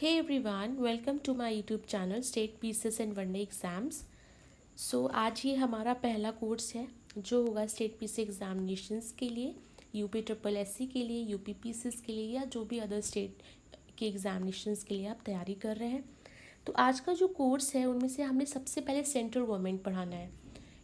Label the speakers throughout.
Speaker 1: Hey everyone, welcome to my YouTube channel State Pieces and One Day Exams। आज ये हमारा पहला course है जो होगा स्टेट पीसी एग्जामिनेशंस के लिए, यूपी ट्रिपल एससी के लिए, यूपी पीसीस के लिए या जो भी अदर स्टेट के एग्जामिनेशंस के लिए आप तैयारी कर रहे हैं। तो आज का जो कोर्स है उनमें से हमने सबसे पहले सेंट्रल गवर्नमेंट पढ़ाना है।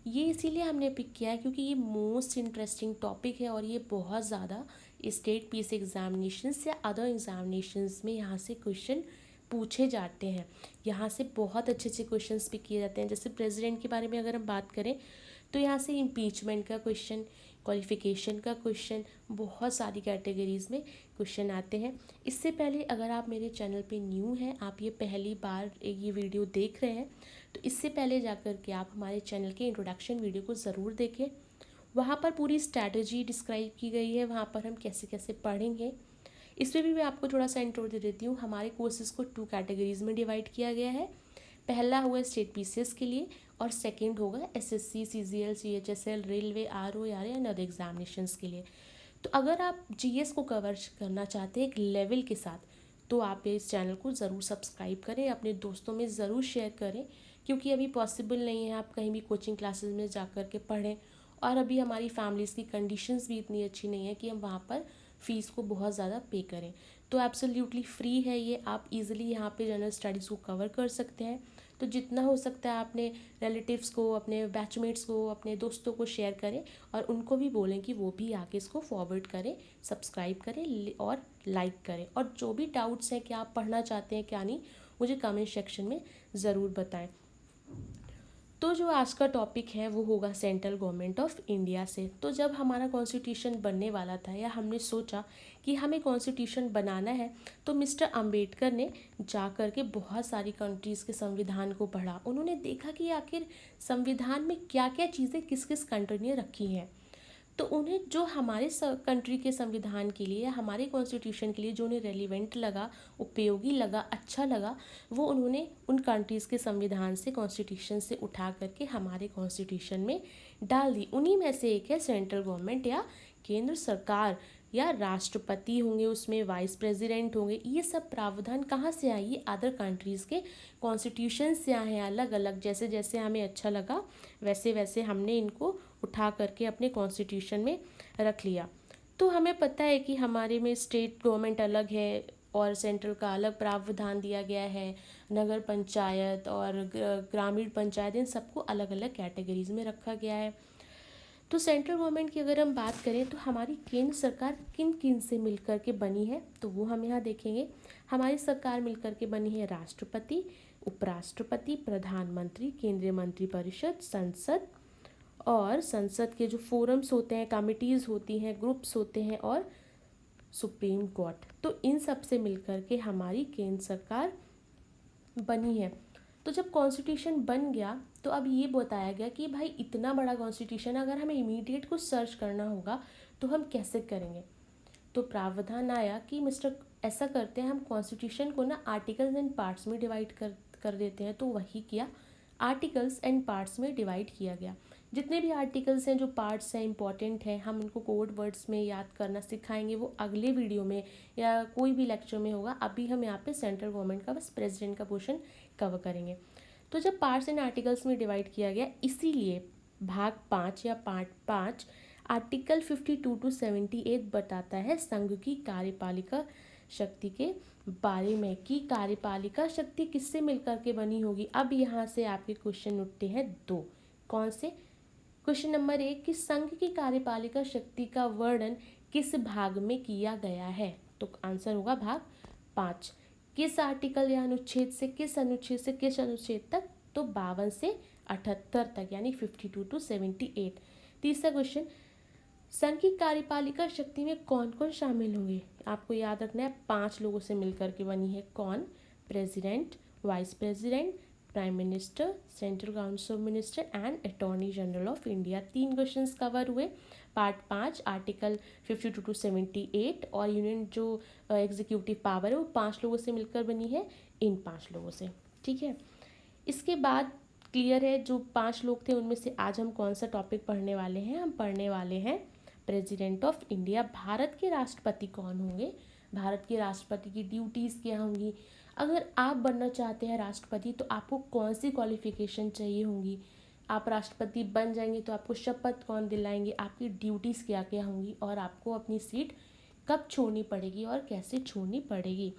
Speaker 1: ये इसीलिए हमने पिक किया है क्योंकि ये मोस्ट इंटरेस्टिंग टॉपिक है और ये बहुत ज़्यादा स्टेट पीस एग्जामिनेशंस या अदर एग्जामिनेशंस में यहाँ से क्वेश्चन पूछे जाते हैं। यहाँ से बहुत अच्छे अच्छे क्वेश्चंस पिक किए जाते हैं। जैसे प्रेसिडेंट के बारे में अगर हम बात करें तो यहाँ से इम्पीचमेंट का क्वेश्चन, क्वालिफिकेशन का क्वेश्चन, बहुत सारी कैटेगरीज़ में क्वेश्चन आते हैं। इससे पहले अगर आप मेरे चैनल पे न्यू हैं, आप ये पहली बार ये वीडियो देख रहे हैं, तो इससे पहले जाकर के आप हमारे चैनल के इंट्रोडक्शन वीडियो को ज़रूर देखें। वहाँ पर पूरी स्ट्रैटेजी डिस्क्राइब की गई है, वहाँ पर हम कैसे कैसे पढ़ेंगे। इसमें भी मैं आपको थोड़ा सा इंट्रो दे देती हूँ। हमारे कोर्सेज़ को 2 कैटेगरीज़ में डिवाइड किया गया है। पहला हुआ स्टेट पीसीएस के लिए और सेकंड होगा SSC, CGL, CHSL, railway, ROR या अदर एग्जामिनेशंस के लिए। तो अगर आप जीएस को कवर करना चाहते हैं एक लेवल के साथ, तो आप इस चैनल को ज़रूर सब्सक्राइब करें, अपने दोस्तों में ज़रूर शेयर करें, क्योंकि अभी पॉसिबल नहीं है आप कहीं भी कोचिंग क्लासेस में जा कर के पढ़ें और अभी हमारी फैमिलीज़ की कंडीशंस भी इतनी अच्छी नहीं है कि हम वहाँ पर फ़ीस को बहुत ज़्यादा पे करें। तो एब्सोल्युटली फ्री है ये, आप इजीली यहाँ पे जनरल स्टडीज़ को कवर कर सकते हैं। तो जितना हो सकता है अपने रिलेटिव्स को, अपने बैचमेट्स को, अपने दोस्तों को शेयर करें और उनको भी बोलें कि वो भी आके इसको फॉरवर्ड करें, सब्सक्राइब करें और लाइक करें। और जो भी डाउट्स हैं, क्या आप पढ़ना चाहते हैं क्या नहीं, मुझे कमेंट सेक्शन में ज़रूर बताएं। तो जो आज का टॉपिक है वो होगा सेंट्रल गवर्नमेंट ऑफ इंडिया से। तो जब हमारा कॉन्स्टिट्यूशन बनने वाला था या हमने सोचा कि हमें कॉन्स्टिट्यूशन बनाना है, तो मिस्टर अंबेडकर ने जा कर के बहुत सारी कंट्रीज़ के संविधान को पढ़ा। उन्होंने देखा कि आखिर संविधान में क्या क्या चीज़ें किस किस कंट्री ने रखी हैं। तो उन्हें जो हमारे कंट्री के संविधान के लिए या हमारे कॉन्स्टिट्यूशन के लिए जो उन्हें रेलिवेंट लगा, उपयोगी लगा, अच्छा लगा, वो उन्होंने उन कंट्रीज़ के संविधान से, कॉन्स्टिट्यूशन से उठा करके हमारे कॉन्स्टिट्यूशन में डाल दी। उन्हीं में से एक है सेंट्रल गवर्नमेंट या केंद्र सरकार, या राष्ट्रपति होंगे, उसमें वाइस प्रेसिडेंट होंगे। ये सब प्रावधान कहाँ से आई? ये अदर कंट्रीज़ के कॉन्स्टिट्यूशन से आए हैं, अलग अलग। जैसे जैसे हमें अच्छा लगा वैसे वैसे हमने इनको उठा करके अपने कॉन्स्टिट्यूशन में रख लिया। तो हमें पता है कि हमारे में स्टेट गवर्नमेंट अलग है और सेंट्रल का अलग प्रावधान दिया गया है। नगर पंचायत और ग्रामीण पंचायत, इन सबको अलग अलग कैटेगरीज में रखा गया है। तो सेंट्रल गवर्नमेंट की अगर हम बात करें तो हमारी केंद्र सरकार किन किन से मिलकर के बनी है, तो वो हम यहाँ देखेंगे। हमारी सरकार मिलकर के बनी है राष्ट्रपति, उपराष्ट्रपति, प्रधानमंत्री, केंद्रीय मंत्रिपरिषद, संसद, और संसद के जो फोरम्स होते हैं, कमिटीज़ होती हैं, ग्रुप्स होते हैं, और सुप्रीम कोर्ट। तो इन सब से मिलकर के हमारी केंद्र सरकार बनी है। तो जब कॉन्स्टिट्यूशन बन गया तो अब ये बताया गया कि भाई इतना बड़ा कॉन्स्टिट्यूशन, अगर हमें इमीडिएट कुछ सर्च करना होगा तो हम कैसे करेंगे। तो प्रावधान आया कि मिस्टर ऐसा करते हैं, हम कॉन्स्टिट्यूशन को ना आर्टिकल्स एंड पार्ट्स में डिवाइड कर देते हैं। तो वही किया, आर्टिकल्स एंड पार्ट्स में डिवाइड किया गया। जितने भी आर्टिकल्स हैं, जो पार्ट्स हैं, इंपॉर्टेंट हैं, हम उनको कोड वर्ड्स में याद करना सिखाएंगे, वो अगले वीडियो में या कोई भी लेक्चर में होगा। अभी हम यहाँ पे सेंट्रल गवर्नमेंट का बस प्रेसिडेंट का पोर्शन कवर करेंगे। तो जब पार्ट्स एंड आर्टिकल्स में डिवाइड किया गया, इसीलिए भाग 5 या पार्ट 5 आर्टिकल 52 to 78 बताता है संघ की कार्यपालिका शक्ति के बारे में, कि कार्यपालिका शक्ति किससे मिलकर के बनी होगी। अब यहाँ से आपके क्वेश्चन उठते हैं 2। कौन से? क्वेश्चन नंबर 1 कि संघ की कार्यपालिका शक्ति का वर्णन किस भाग में किया गया है, तो आंसर होगा भाग 5। किस आर्टिकल या अनुच्छेद से, किस अनुच्छेद से किस अनुच्छेद तक, तो 52 से 78 तक, यानी 52 to 78। तीसरा क्वेश्चन, संघ की कार्यपालिका शक्ति में कौन कौन शामिल होंगे, आपको याद रखना है 5 लोगों से मिलकर के बनी है। कौन? President, vice president, prime minister, central council of minister and attorney general of India. 3 questions cover हुए। पार्ट 5 आर्टिकल 52 to 78, और यूनियन जो एग्जीक्यूटिव पावर है वो 5 लोगों से मिलकर बनी है, इन 5 लोगों से। ठीक है, इसके बाद क्लियर है जो 5 लोग थे उनमें से आज हम कौन सा टॉपिक पढ़ने वाले हैं। हम पढ़ने वाले हैं प्रेसिडेंट ऑफ इंडिया। भारत के राष्ट्रपति कौन होंगे? भारत के राष्ट्रपति की ड्यूटीज़ क्या होंगी। अगर आप बनना चाहते हैं राष्ट्रपति तो आपको कौन सी क्वालिफिकेशन चाहिए होंगी। आप राष्ट्रपति बन जाएंगे तो आपको शपथ कौन दिलाएंगे, आपकी ड्यूटीज़ क्या क्या होंगी, और आपको अपनी सीट कब छोड़नी पड़ेगी और कैसे छोड़नी पड़ेगी।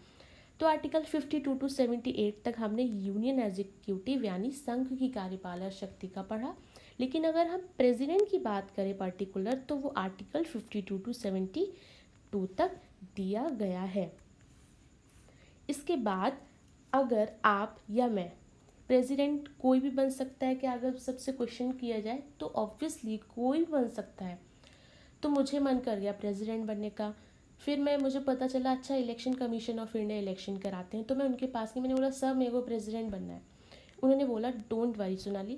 Speaker 1: तो आर्टिकल 52 to 78 तक हमने यूनियन एग्जीक्यूटिव यानी संघ की कार्यपालक शक्ति का पढ़ा। लेकिन अगर हम प्रेसिडेंट की बात करें पर्टिकुलर, तो वो आर्टिकल 52 to 72 तक दिया गया है। इसके बाद अगर आप या मैं, प्रेसिडेंट कोई भी बन सकता है क्या, अगर सबसे क्वेश्चन किया जाए तो ऑब्वियसली कोई भी बन सकता है। तो मुझे मन कर गया प्रेसिडेंट बनने का। फिर मुझे पता चला अच्छा election commission of India election कराते हैं, तो मैं उनके पास गई, मैंने बोला सर मेरे को प्रेसिडेंट बनना है। उन्होंने बोला डोंट वरी सोनाली,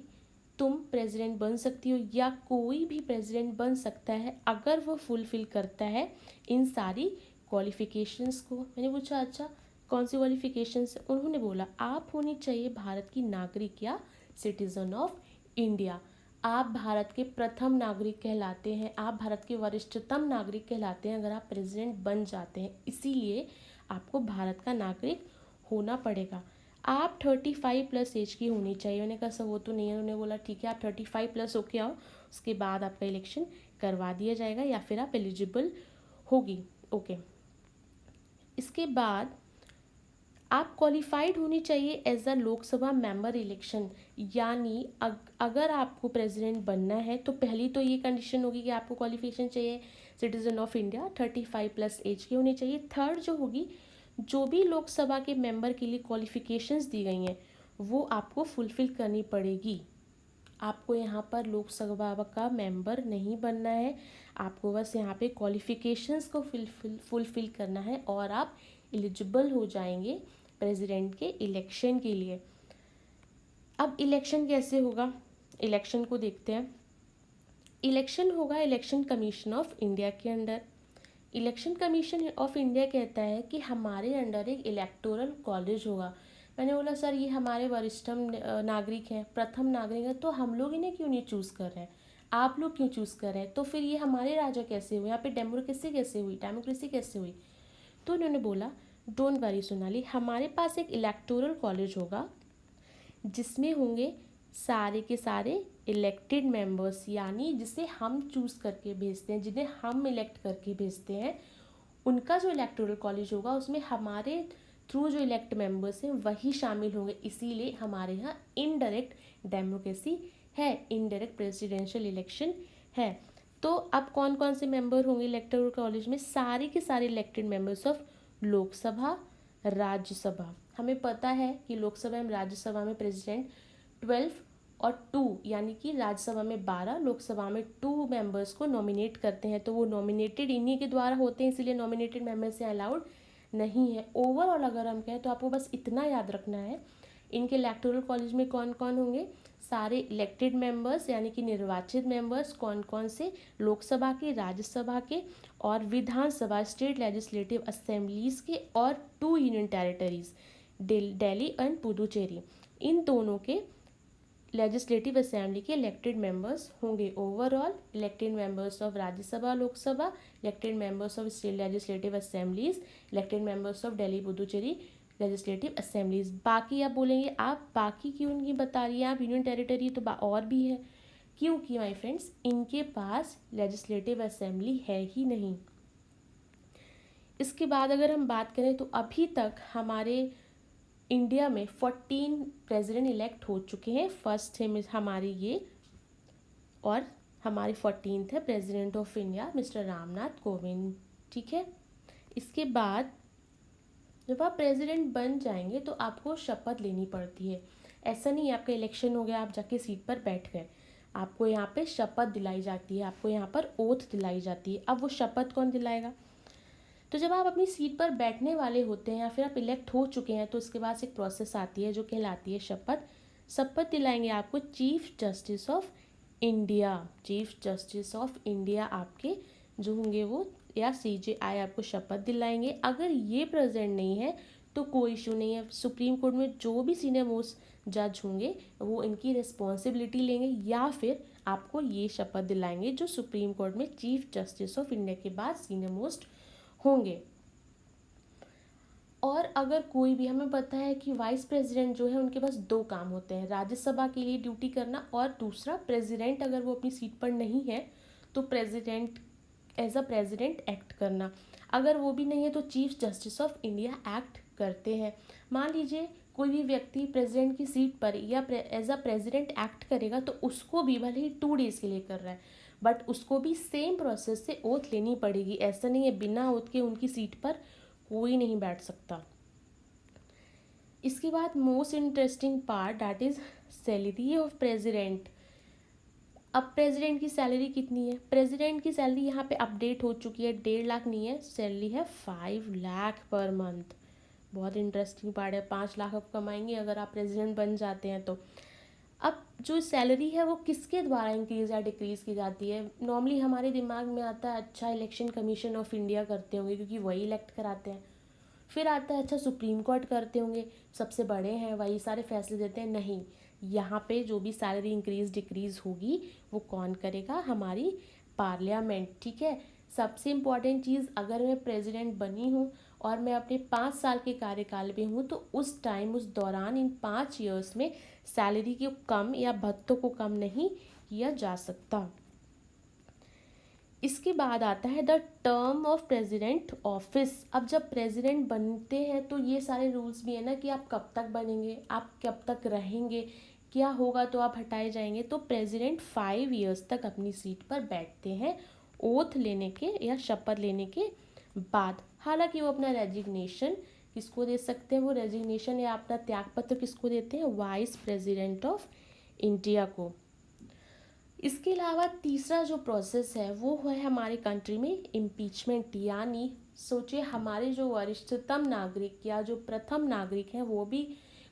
Speaker 1: तुम प्रेसिडेंट बन सकती हो या कोई भी प्रेसिडेंट बन सकता है अगर वो फुलफिल करता है इन सारी क्वालिफिकेशंस को। मैंने पूछा अच्छा कौन सी क्वालिफिकेशंस। उन्होंने बोला आप होनी चाहिए भारत की नागरिक या सिटीजन ऑफ इंडिया, आप भारत के प्रथम नागरिक कहलाते हैं, आप भारत के वरिष्ठतम नागरिक कहलाते हैं अगर आप प्रेसिडेंट बन जाते हैं, इसीलिए आपको भारत का नागरिक होना पड़ेगा। आप 35+ एज की होनी चाहिए। मैंने कहा सर वो तो नहीं है। उन्होंने बोला ठीक है आप 35+ होके आओ, उसके बाद आपका इलेक्शन करवा दिया जाएगा या फिर आप एलिजिबल होगी। ओके, इसके बाद आप क्वालिफाइड होनी चाहिए as a Lok Sabha member election, यानी अगर आपको प्रेसिडेंट बनना है तो पहली तो ये कंडीशन होगी कि आपको क्वालिफिकेशन चाहिए सिटीजन ऑफ इंडिया, 35+ एज की होनी चाहिए। थर्ड जो होगी, जो भी लोकसभा के मेंबर के लिए क्वालिफिकेशंस दी गई हैं वो आपको फुलफिल करनी पड़ेगी। आपको यहाँ पर लोकसभा का मेंबर नहीं बनना है, आपको बस यहाँ पे क्वालिफिकेशंस को फुलफिल करना है और आप एलिजिबल हो जाएंगे प्रेसिडेंट के इलेक्शन के लिए। अब इलेक्शन कैसे होगा, इलेक्शन को देखते हैं। इलेक्शन होगा इलेक्शन कमीशन ऑफ इंडिया के under. Election commission of India कहता है कि हमारे अंडर एक इलेक्टोरल कॉलेज होगा। मैंने बोला सर ये हमारे वरिष्ठतम नागरिक हैं, प्रथम नागरिक हैं, तो हम लोग इन्हें क्यों नहीं चूज़ कर रहे हैं, आप लोग क्यों चूज़ कर रहे हैं, तो फिर ये हमारे राजा कैसे हुए, यहाँ पे डेमोक्रेसी कैसे हुई। तो उन्होंने बोला डोंट वरी सोनाली, हमारे पास एक इलेक्टोरल कॉलेज होगा जिसमें होंगे सारे के सारे इलेक्टेड मेंबर्स, यानी जिसे हम चूज़ करके भेजते हैं, जिन्हें हम इलेक्ट करके भेजते हैं, उनका जो इलेक्टोरल कॉलेज होगा उसमें हमारे थ्रू जो इलेक्ट मेंबर्स हैं वही शामिल होंगे। इसीलिए हमारे यहाँ इनडायरेक्ट डेमोक्रेसी है, इनडायरेक्ट प्रेसिडेंशियल इलेक्शन है। तो अब कौन कौन से मेंबर होंगे इलेक्टोरल कॉलेज में, सारे के सारे elected members of Lok Sabha, Rajya Sabha. हमें पता है कि लोकसभा एवं राज्यसभा में प्रेसिडेंट 12 और 2 यानी कि राज्यसभा में 12, लोकसभा में 2 मेंबर्स को नॉमिनेट करते हैं, तो वो नॉमिनेटेड इन्हीं के द्वारा होते हैं, इसीलिए नॉमिनेटेड मेंबर्स से अलाउड नहीं है। ओवरऑल अगर हम कहें तो आपको बस इतना याद रखना है, इनके इलेक्टोरल कॉलेज में कौन कौन होंगे, सारे इलेक्टेड मेंबर्स यानी कि निर्वाचित मेंबर्स, कौन कौन से, लोकसभा के, राज्यसभा के और विधानसभा स्टेट लेजिस्लेटिव असेंबलीज के, और 2 union territories Delhi and Puducherry, इन दोनों के लेजिस्लेटिव असेंबली के इलेक्टेड मेंबर्स होंगे। Overall elected members of Rajya Sabha, Lok Sabha, elected members of state legislative assemblies, elected members of Delhi Puducherry legislative assemblies. बाकी आप बोलेंगे आप बाकी क्यों नहीं बता रही है, आप यूनियन टेरिटरी तो और भी है, क्योंकि माय फ्रेंड्स इनके पास लेजिस्लेटिव असेंबली है ही नहीं। इसके बाद अगर हम बात करें तो अभी तक हमारे इंडिया में 14 प्रेसिडेंट इलेक्ट हो चुके हैं। फर्स्ट है हमारे ये, और हमारे 14th है president of India mister Ramnath Kovind, ठीक है। इसके बाद जब आप प्रेसिडेंट बन जाएंगे तो आपको शपथ लेनी पड़ती है। ऐसा नहीं है आपका इलेक्शन हो गया आप जाके सीट पर बैठ गए, आपको यहाँ पे शपथ दिलाई जाती है, आपको यहाँ पर ओथ दिलाई जाती है। अब वो शपथ कौन दिलाएगा, तो जब आप अपनी सीट पर बैठने वाले होते हैं या फिर आप इलेक्ट हो चुके हैं तो उसके बाद एक प्रोसेस आती है जो कहलाती है शपथ। शपथ दिलाएंगे आपको chief justice of India. Chief justice of India आपके जो होंगे वो, या CJI आपको शपथ दिलाएंगे। अगर ये प्रेजेंट नहीं है तो कोई इशू नहीं है, सुप्रीम कोर्ट में जो भी सीनियर मोस्ट जज होंगे वो इनकी रिस्पॉन्सिबिलिटी लेंगे या फिर आपको ये शपथ दिलाएंगे जो सुप्रीम कोर्ट में चीफ जस्टिस ऑफ इंडिया के बाद सीनियर मोस्ट होंगे। और अगर कोई भी, हमें पता है कि वाइस प्रेसिडेंट जो है उनके पास दो काम होते हैं, राज्यसभा के लिए ड्यूटी करना और दूसरा प्रेसिडेंट अगर वो अपनी सीट पर नहीं है तो president as a president act करना। अगर वो भी नहीं है तो chief justice of India act करते हैं। मान लीजिए कोई भी व्यक्ति प्रेसिडेंट की सीट पर या एज अ प्रेसिडेंट एक्ट करेगा तो उसको भी, भले ही 2 डेज़ के लिए कर रहा है, बट उसको भी सेम प्रोसेस से ओथ लेनी पड़ेगी। ऐसा नहीं है बिना ओथ के उनकी सीट पर कोई नहीं बैठ सकता। इसके बाद most interesting part that is salary of president. अब प्रेसिडेंट की सैलरी कितनी है? प्रेसिडेंट की सैलरी यहाँ पे अपडेट हो चुकी है, 1.5 लाख नहीं है, सैलरी है 5 लाख पर मंथ। बहुत इंटरेस्टिंग पार्ट है, 5 लाख आप कमाएंगे अगर आप प्रेसिडेंट बन जाते हैं तो। अब जो सैलरी है वो किसके द्वारा इंक्रीज या डिक्रीज़ की जाती है? नॉर्मली हमारे दिमाग में आता है अच्छा इलेक्शन कमीशन ऑफ इंडिया करते होंगे क्योंकि वही इलेक्ट कराते हैं। फिर आता है अच्छा सुप्रीम कोर्ट करते होंगे, सबसे बड़े हैं वही सारे फैसले देते हैं। नहीं, यहाँ पे जो भी सैलरी इंक्रीज डिक्रीज होगी वो कौन करेगा? हमारी पार्लियामेंट। ठीक है, सबसे इम्पॉर्टेंट चीज़, अगर मैं प्रेसिडेंट बनी हूँ और मैं अपने 5 साल के कार्यकाल में हूँ तो उस टाइम, उस दौरान, इन 5 ईयर्स में सैलरी को कम या भत्तों को कम नहीं किया जा सकता। इसके बाद आता है the term of president office. अब जब प्रेसिडेंट बनते हैं तो ये सारे रूल्स भी है ना कि आप कब तक बनेंगे, आप कब तक रहेंगे, क्या होगा तो आप हटाए जाएंगे। तो प्रेसिडेंट 5 ईयर्स तक अपनी सीट पर बैठते हैं ओथ लेने के या शपथ लेने के बाद। हालांकि वो अपना रेजिग्नेशन किसको दे सकते हैं? वो रेजिग्नेशन या अपना त्यागपत्र किसको देते हैं? वाइस प्रेसिडेंट ऑफ इंडिया को। इसके अलावा तीसरा जो प्रोसेस है वो है हमारे कंट्री में इम्पीचमेंट। यानी सोचिए हमारे जो वरिष्ठतम नागरिक या जो प्रथम नागरिक हैं वो भी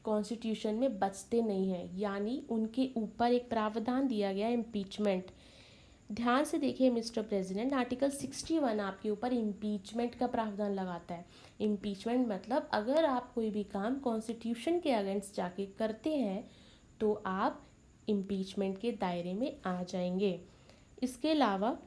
Speaker 1: कॉन्स्टिट्यूशन में बचते नहीं हैं, यानी उनके ऊपर एक प्रावधान दिया गया है इम्पीचमेंट। ध्यान से देखिए मिस्टर प्रेसिडेंट, आर्टिकल 61 आपके ऊपर इम्पीचमेंट का प्रावधान लगाता है। इम्पीचमेंट मतलब अगर आप कोई भी काम कॉन्स्टिट्यूशन के अगेंस्ट जाके करते हैं तो आप इम्पीचमेंट के दायरे में आ जाएंगे। इसके अलावा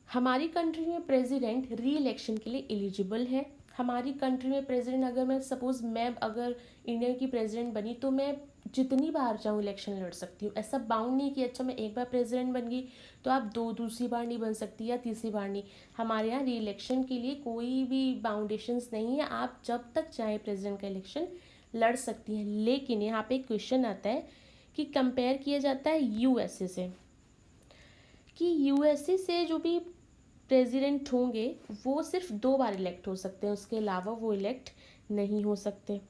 Speaker 1: हमारी कंट्री में प्रेसिडेंट री इलेक्शन के लिए एलिजिबल है। हमारी कंट्री में प्रेसिडेंट, अगर मैं सपोज मैं अगर इंडिया की प्रेसिडेंट बनी तो मैं जितनी बार चाहूँ इलेक्शन लड़ सकती हूँ। ऐसा बाउंड नहीं कि अच्छा मैं एक बार प्रेसिडेंट बन गई तो आप दूसरी बार नहीं बन सकती या तीसरी बार नहीं। हमारे यहाँ री इलेक्शन के लिए कोई भी बाउंडेशंस नहीं है, आप जब तक चाहें प्रेसिडेंट का इलेक्शन लड़ सकती हैं। लेकिन यहाँ पे क्वेश्चन आता है कि कंपेयर किया जाता है यूएसए से, कि यूएसए से जो भी प्रेसिडेंट होंगे वो सिर्फ 2 बार इलेक्ट हो सकते हैं, उसके अलावा वो इलेक्ट नहीं हो सकते।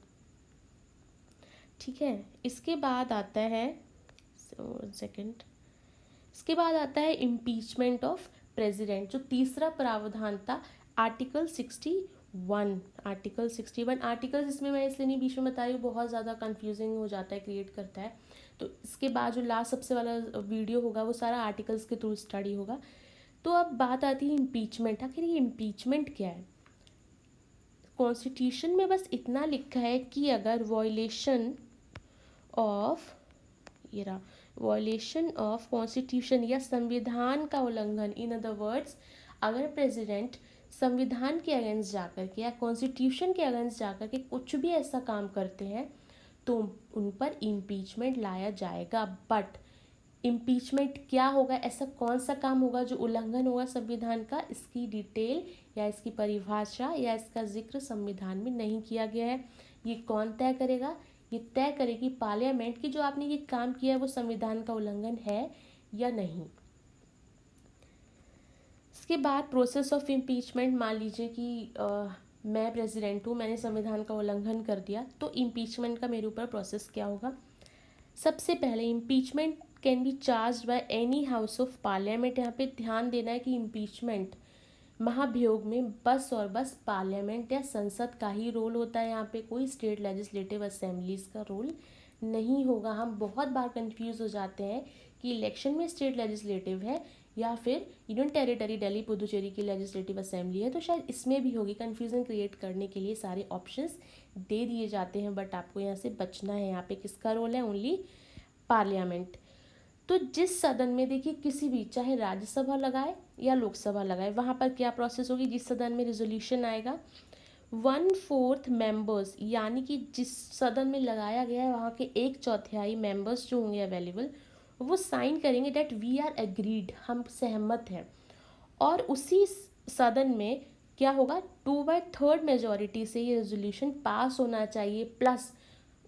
Speaker 1: ठीक है, इसके बाद आता है इसके बाद आता है इम्पीचमेंट ऑफ प्रेसिडेंट। जो तीसरा प्रावधान था आर्टिकल 61। आर्टिकल्स इसमें मैं इसलिए नहीं बीच में बता रही हूँ, बहुत ज़्यादा कंफ्यूजिंग हो जाता है, क्रिएट करता है। तो इसके बाद जो लास्ट सबसे वाला वीडियो होगा वो सारा आर्टिकल्स के थ्रू स्टडी होगा। तो अब बात आती है इम्पीचमेंट। आखिर ये इम्पीचमेंट क्या है? कॉन्स्टिट्यूशन में बस इतना लिखा है कि अगर वॉयलेशन ऑफ कॉन्स्टिट्यूशन या संविधान का उल्लंघन, इन अदर वर्ड्स अगर प्रेसिडेंट संविधान के अगेंस्ट जाकर के या कॉन्स्टिट्यूशन के अगेंस्ट जाकर के कुछ भी ऐसा काम करते हैं तो उन पर इम्पीचमेंट लाया जाएगा। बट इम्पीचमेंट क्या होगा, ऐसा कौन सा काम होगा जो उल्लंघन होगा संविधान का, इसकी डिटेल या इसकी परिभाषा या इसका जिक्र संविधान में नहीं किया गया है। ये कौन तय करेगा? ये तय करेगी पार्लियामेंट कि जो आपने ये काम किया है वो संविधान का उल्लंघन है या नहीं। इसके बाद प्रोसेस ऑफ इम्पीचमेंट, मान लीजिए कि मैं प्रेसिडेंट हूँ, मैंने संविधान का उल्लंघन कर दिया, तो इम्पीचमेंट का मेरे ऊपर प्रोसेस क्या होगा? सबसे पहले impeachment can be charge by any house of parliament. यहाँ पे ध्यान देना है कि इम्पीचमेंट महाभियोग में बस और बस पार्लियामेंट या संसद का ही रोल होता है। यहाँ पे कोई स्टेट लेजिस्लेटिव असेंबलीज का रोल नहीं होगा। हम बहुत बार कंफ्यूज हो जाते हैं कि इलेक्शन में स्टेट लेजिस्लेटिव है या फिर यूनियन टेरिटरी दिल्ली पुदुचेरी की लेजिस्लेटिव असेंबली है, तो शायद इसमें भी होगी। कन्फ्यूज़न क्रिएट करने के लिए सारे ऑप्शंस दे दिए जाते हैं, बट आपको यहाँ से बचना है। यहाँ पे किसका रोल है? Only parliament. तो जिस सदन में, देखिए किसी भी, चाहे राज्यसभा लगाए या लोकसभा लगाए, वहाँ पर क्या प्रोसेस होगी? जिस सदन में रिजोल्यूशन आएगा 1/4 मेंबर्स, यानी कि जिस सदन में लगाया गया है वहाँ के 1/4 मेंबर्स जो होंगे अवेलेबल, वो साइन करेंगे डेट वी आर एग्रीड, हम सहमत हैं। और उसी सदन में क्या होगा, 2/3 मेजॉरिटी से ये रेजोल्यूशन पास होना चाहिए। प्लस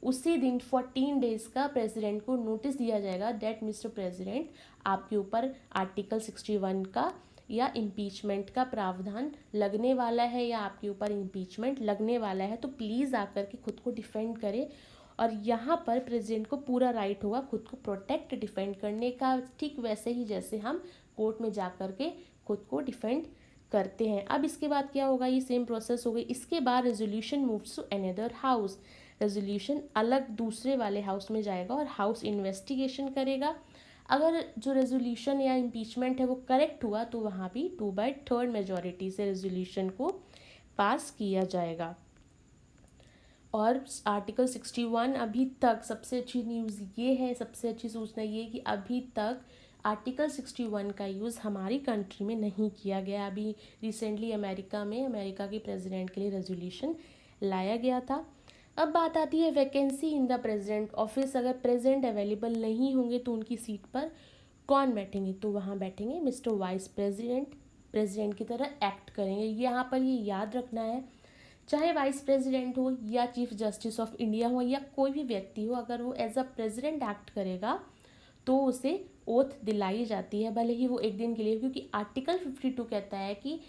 Speaker 1: उसी दिन 14 डेज का प्रेसिडेंट को नोटिस दिया जाएगा डेट मिस्टर प्रेसिडेंट, आपके ऊपर आर्टिकल 61 का या इम्पीचमेंट का प्रावधान लगने वाला है, या आपके ऊपर इम्पीचमेंट लगने वाला है, तो प्लीज़ आकर के खुद को डिफेंड करें। और यहाँ पर प्रेसिडेंट को पूरा राइट होगा खुद को प्रोटेक्ट डिफेंड करने का, ठीक वैसे ही जैसे हम कोर्ट में जा कर के खुद को डिफेंड करते हैं। अब इसके बाद क्या होगा, ये सेम प्रोसेस हो गई। इसके बाद resolution moves to another house, resolution अलग दूसरे वाले हाउस में जाएगा और हाउस इन्वेस्टिगेशन करेगा। अगर जो रेजोल्यूशन या इम्पीचमेंट है वो करेक्ट हुआ तो वहाँ भी 2/3 मेजॉरिटी से रेजोल्यूशन को पास किया जाएगा। और आर्टिकल 61 अभी तक, सबसे अच्छी न्यूज़ ये है, सबसे अच्छी सूचना ये कि अभी तक आर्टिकल 61 का यूज़ हमारी कंट्री में नहीं किया गया। अभी रिसेंटली अमेरिका में अमेरिका के प्रेसिडेंट के लिए रेजोल्यूशन लाया गया था। अब बात आती है vacancy in the president office. अगर प्रेसिडेंट अवेलेबल नहीं होंगे तो उनकी सीट पर कौन बैठेंगे, तो वहाँ बैठेंगे मिस्टर वाइस प्रेसिडेंट, प्रेसिडेंट की तरह एक्ट करेंगे। यहाँ पर ये याद रखना है, चाहे वाइस प्रेसिडेंट हो या चीफ जस्टिस ऑफ इंडिया हो या कोई भी व्यक्ति हो, अगर वो एज अ प्रेसिडेंट एक्ट करेगा तो उसे ओथ दिलाई जाती है, भले ही वो एक दिन के लिए, क्योंकि आर्टिकल 52 कहता है कि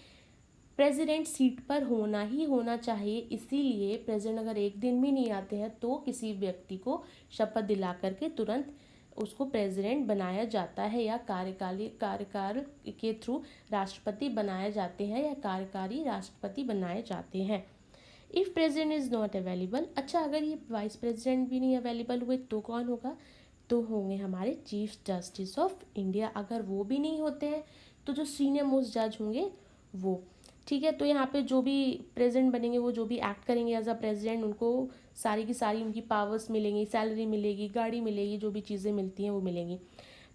Speaker 1: प्रेसिडेंट सीट पर होना ही होना चाहिए। इसीलिए प्रेसिडेंट अगर एक दिन भी नहीं आते हैं तो किसी व्यक्ति को शपथ दिला करके तुरंत उसको प्रेसिडेंट बनाया जाता है, या कार्यकाल के थ्रू राष्ट्रपति बनाए जाते हैं, या कार्यकारी राष्ट्रपति बनाए जाते हैं। If president is not available, अच्छा अगर ये वाइस प्रेसिडेंट भी नहीं अवेलेबल हुए तो कौन होगा, तो होंगे हमारे चीफ जस्टिस ऑफ इंडिया। अगर वो भी नहीं होते हैं तो जो सीनियर मोस्ट जज होंगे वो, ठीक है। तो यहाँ पे जो भी प्रेसिडेंट बनेंगे, वो जो भी एक्ट करेंगे एज अ प्रेसिडेंट, उनको सारी की सारी उनकी पावर्स मिलेंगी, सैलरी मिलेगी, गाड़ी मिलेगी, जो भी चीज़ें मिलती हैं वो मिलेंगी।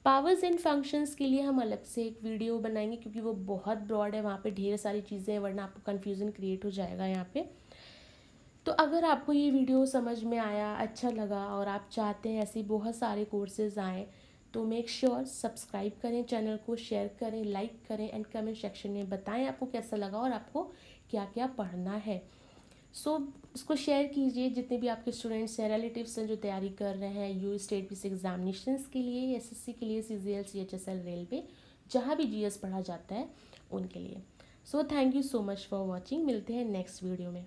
Speaker 1: पावर्स एंड फंक्शंस के लिए हम अलग से एक वीडियो बनाएंगे, क्योंकि वो बहुत ब्रॉड है, वहाँ पे ढेर सारी चीज़ें हैं, वरना आपको कन्फ्यूज़न क्रिएट हो जाएगा यहाँ पे। तो अगर आपको ये वीडियो समझ में आया, अच्छा लगा, और आप चाहते हैं ऐसी बहुत सारे कोर्सेज आएँ, तो मेक श्योर सब्सक्राइब करें चैनल को, शेयर करें, लाइक करें, एंड कमेंट सेक्शन में बताएं आपको कैसा लगा और आपको क्या क्या पढ़ना है। सो इसको शेयर कीजिए जितने भी आपके स्टूडेंट्स हैं, रिलेटिव्स हैं जो तैयारी कर रहे हैं यू स्टेट पीसी एग्जामिनेशंस के लिए, एसएससी के लिए, सीजीएल, सीएचएसएल, रेलवे, जहाँ भी जीएस पढ़ा जाता है उनके लिए। So thank you so much for watching. मिलते हैं नेक्स्ट वीडियो में।